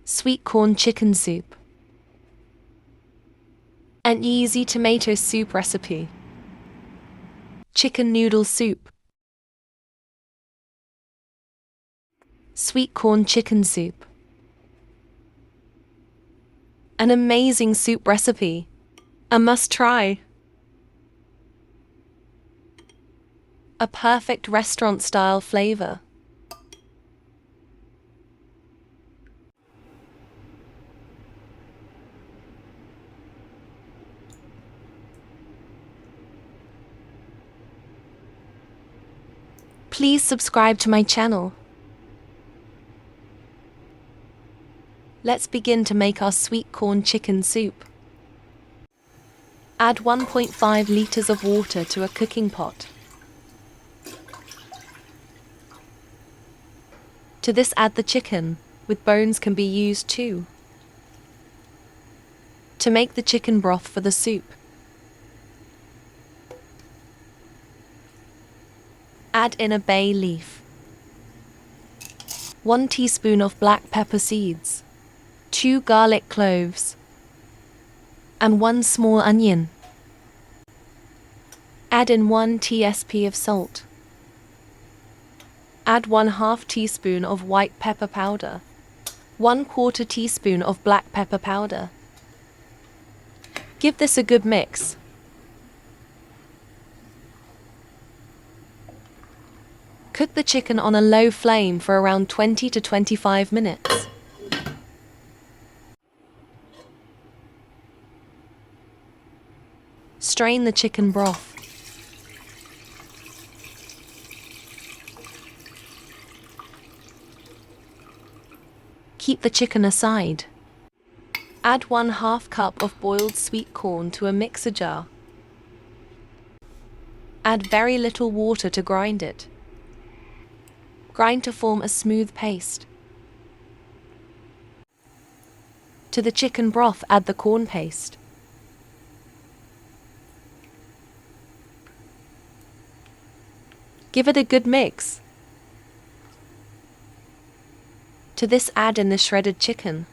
Sweet corn chicken soup. An easy tomato soup recipe. Chicken noodle soup. Sweet corn chicken soup. An amazing soup recipe. A must-try. A perfect restaurant-style flavor. Please subscribe to my channel. Let's begin to make our sweet corn chicken soup. Add 1.5 liters of water to a cooking pot. To this add the chicken, with bones can be used too. To make the chicken broth for the soup, add in a bay leaf, 1 teaspoon of black pepper seeds, 2 garlic cloves, and 1 small onion. Add in 1 tsp of salt. Add 1/2 teaspoon of white pepper powder, 1/4 teaspoon of black pepper powder. Give this a good mix. Cook the chicken on a low flame for around 20 to 25 minutes. Strain the chicken broth. Keep the chicken aside. Add 1/2 cup of boiled sweet corn to a mixer jar. Add very little water to grind it. Grind to form a smooth paste. To the chicken broth add the corn paste. Give it a good mix. To this add in the shredded chicken.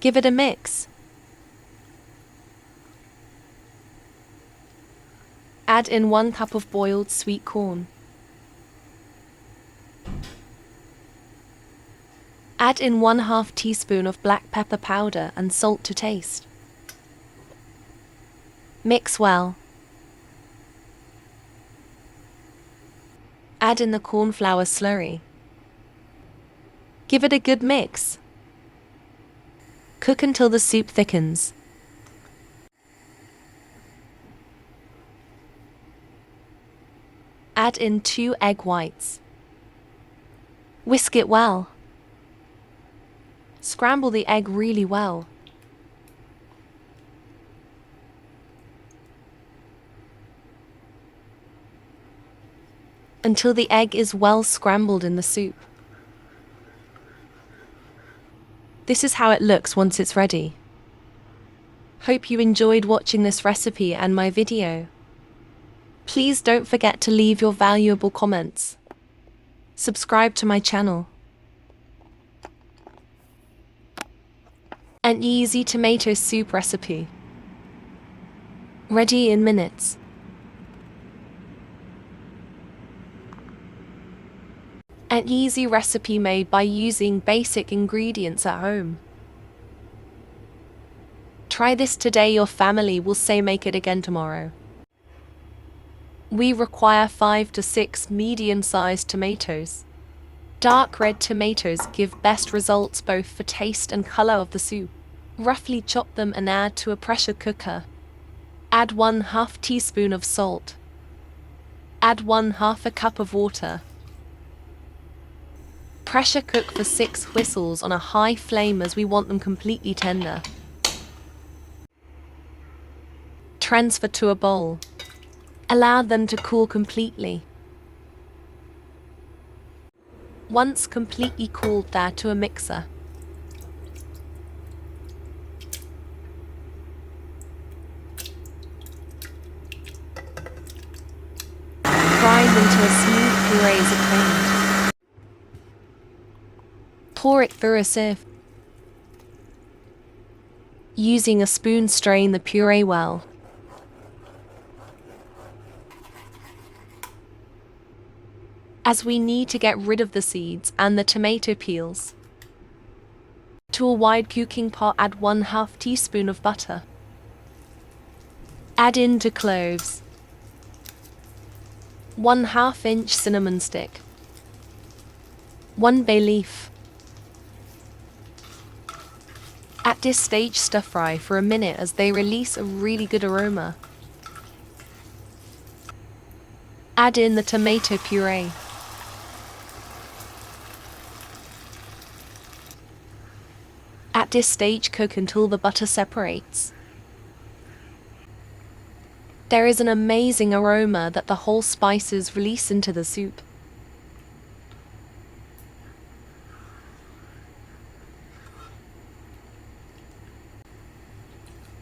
Give it a mix. Add in 1 cup of boiled sweet corn. Add in 1/2 teaspoon of black pepper powder and salt to taste. Mix well. Add in the corn flour slurry. Give it a good mix. Cook until the soup thickens. Add in 2 egg whites. Whisk it well. Scramble the egg really well. Until the egg is well scrambled in the soup. This is how it looks once it's ready. Hope you enjoyed watching this recipe and my video. Please don't forget to leave your valuable comments. Subscribe to my channel. An easy tomato soup recipe. Ready in minutes. An easy recipe made by using basic ingredients at home. Try this today, your family will say make it again tomorrow. We require 5 to 6 medium-sized tomatoes. Dark red tomatoes give best results both for taste and color of the soup. Roughly chop them and add to a pressure cooker. Add 1/2 teaspoon of salt. Add 1/2 cup of water. Pressure cook for 6 whistles on a high flame as we want them completely tender. Transfer to a bowl. Allow them to cool completely. Once completely cooled, add to a mixer. purees are creamed. Pour it through a sieve. Using a spoon, strain the puree well. As we need to get rid of the seeds and the tomato peels. To a wide cooking pot, add 1/2 teaspoon of butter. Add in 2 cloves, 1/2 inch cinnamon stick, 1 bay leaf. At this stage, stir fry for a minute as they release a really good aroma. Add in the tomato puree. At this stage, cook until the butter separates. There is an amazing aroma that the whole spices release into the soup.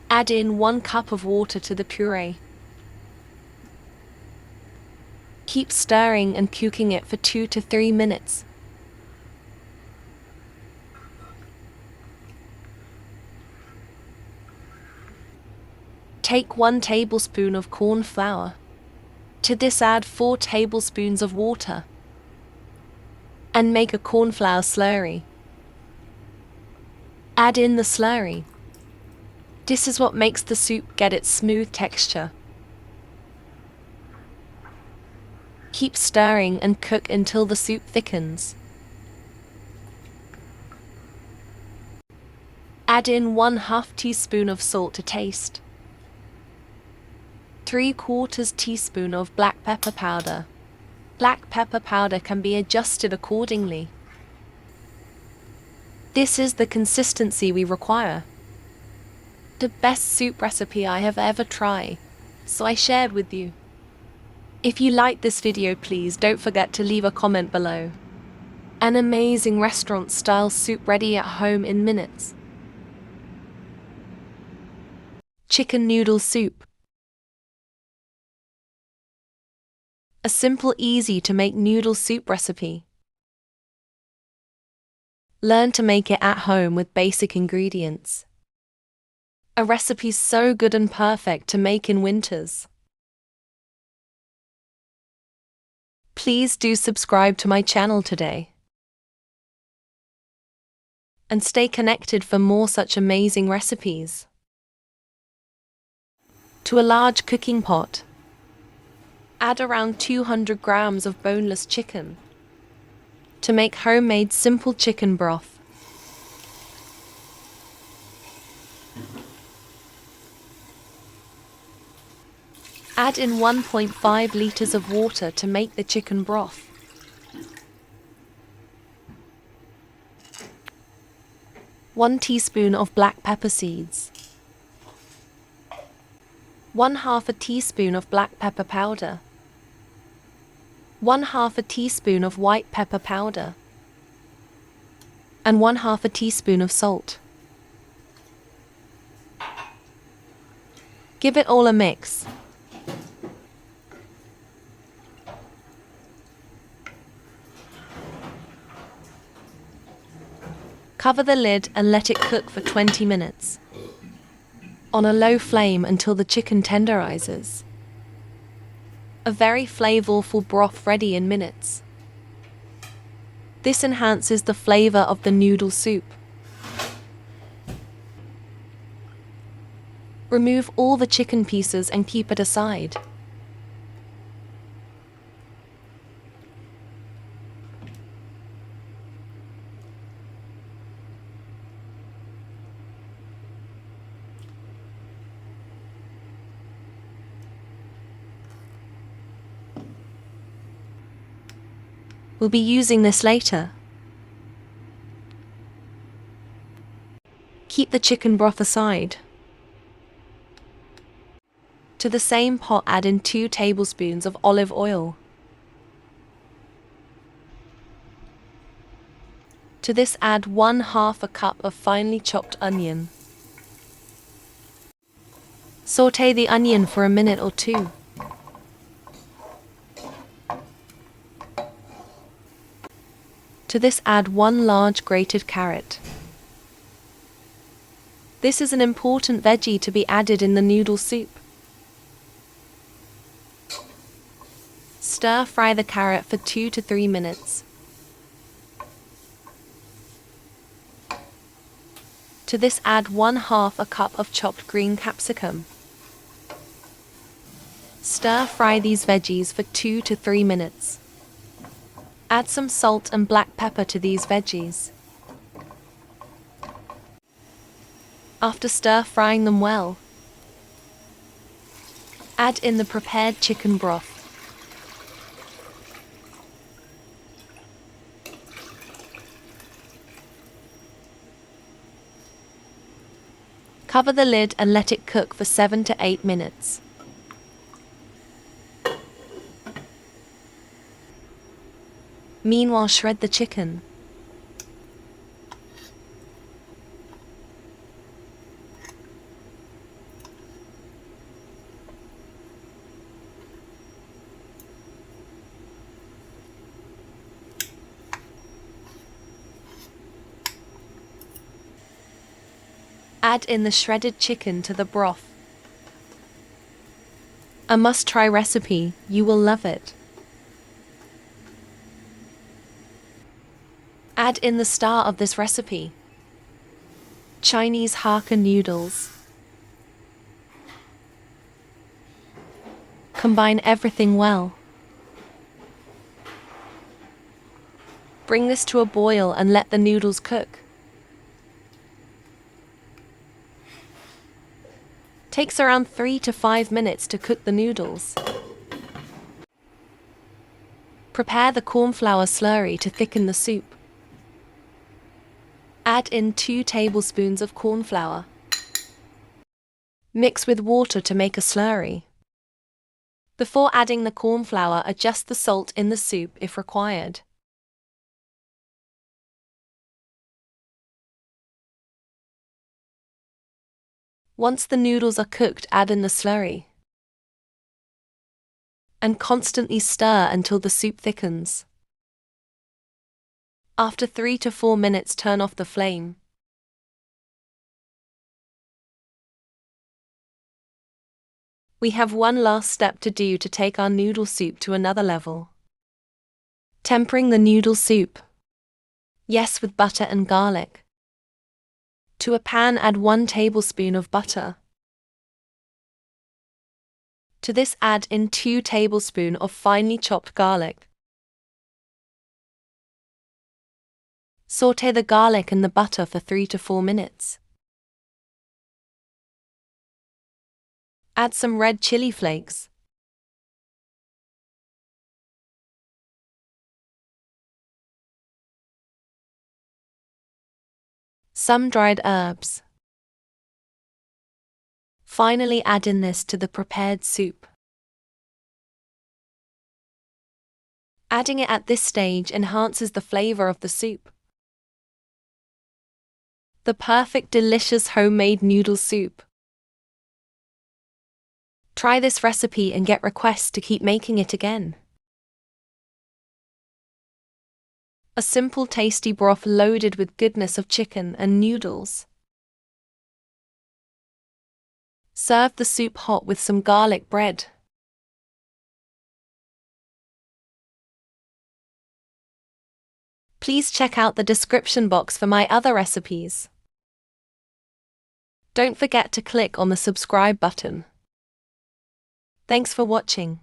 Add in 1 cup of water to the puree. Keep stirring and cooking it for 2 to 3 minutes. Take 1 tablespoon of corn flour. To this, add 4 tablespoons of water. And make a corn flour slurry. Add in the slurry. This is what makes the soup get its smooth texture. Keep stirring and cook until the soup thickens. Add in 1/2 teaspoon of salt to taste. 3/4 teaspoon of black pepper powder. Black pepper powder can be adjusted accordingly. This is the consistency we require. The best soup recipe I have ever tried, so I shared with you. If you liked this video, please don't forget to leave a comment below. An amazing restaurant-style soup ready at home in minutes. Chicken noodle soup. A simple, easy to make noodle soup recipe. Learn to make it at home with basic ingredients. A recipe so good and perfect to make in winters. Please do subscribe to my channel today. And stay connected for more such amazing recipes. To a large cooking pot, add around 200 grams of boneless chicken. To make homemade simple chicken broth. Add in 1.5 liters of water to make the chicken broth. One teaspoon of black pepper seeds. 1/2 teaspoon of black pepper powder. 1/2 teaspoon of white pepper powder. And 1/2 teaspoon of salt. Give it all a mix. Cover the lid and let it cook for 20 minutes. On a low flame until the chicken tenderizes. A very flavorful broth ready in minutes. This enhances the flavor of the noodle soup. Remove all the chicken pieces and keep it aside. We'll be using this later. Keep the chicken broth aside. To the same pot, add in 2 tablespoons of olive oil. To this, add 1/2 cup of finely chopped onion. Sauté the onion for a minute or 2. To this add 1 large grated carrot. This is an important veggie to be added in the noodle soup. Stir fry the carrot for 2 to 3 minutes. To this add 1/2 a cup of chopped green capsicum. Stir fry these veggies for 2 to 3 minutes. Add some salt and black pepper to these veggies. After stir frying them well, add in the prepared chicken broth. Cover the lid and let it cook for 7 to 8 minutes. Meanwhile, shred the chicken. Add in the shredded chicken to the broth. A must-try recipe, you will love it. Add in the star of this recipe, Chinese Hakka noodles. Combine everything well. Bring this to a boil and let the noodles cook. Takes around 3 to 5 minutes to cook the noodles. Prepare the cornflour slurry to thicken the soup. Add in 2 tablespoons of cornflour. Mix with water to make a slurry. Before adding the cornflour, adjust the salt in the soup if required. Once the noodles are cooked, add in the slurry. And constantly stir until the soup thickens. After 3 to 4 minutes, turn off the flame. We have one last step to do to take our noodle soup to another level. Tempering the noodle soup. Yes, with butter and garlic. To a pan, add 1 tablespoon of butter. To this, add in 2 tablespoons of finely chopped garlic. Sauté the garlic and the butter for 3 to 4 minutes. Add some red chili flakes. Some dried herbs. Finally, add in this to the prepared soup. Adding it at this stage enhances the flavor of the soup. The perfect, delicious homemade noodle soup. Try this recipe and get requests to keep making it again. A simple, tasty broth loaded with goodness of chicken and noodles. Serve the soup hot with some garlic bread. Please check out the description box for my other recipes. Don't forget to click on the subscribe button. Thanks for watching.